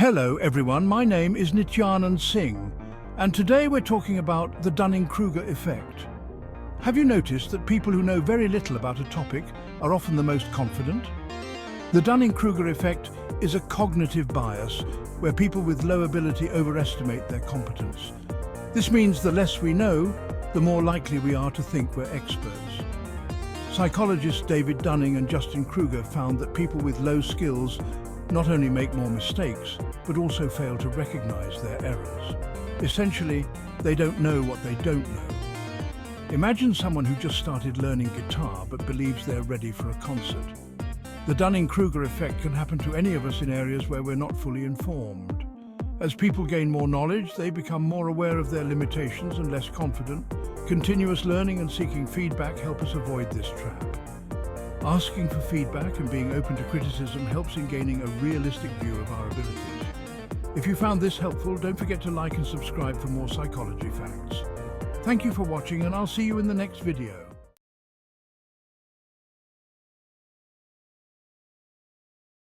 Hello everyone, my name is Nityanand Singh, and today we're talking about the Dunning-Kruger effect. Have you noticed that people who know very little about a topic are often the most confident? The Dunning-Kruger effect is a cognitive bias where people with low ability overestimate their competence. This means the less we know, the more likely we are to think we're experts. Psychologists David Dunning and Justin Kruger found that people with low skills not only make more mistakes, but also fail to recognize their errors. Essentially, they don't know what they don't know. Imagine someone who just started learning guitar but believes they're ready for a concert. The Dunning-Kruger effect can happen to any of us in areas where we're not fully informed. As people gain more knowledge, they become more aware of their limitations and less confident. Continuous learning and seeking feedback help us avoid this trap. Asking for feedback and being open to criticism helps in gaining a realistic view of our abilities. If you found this helpful, don't forget to like and subscribe for more psychology facts. Thank you for watching, and I'll see you in the next video.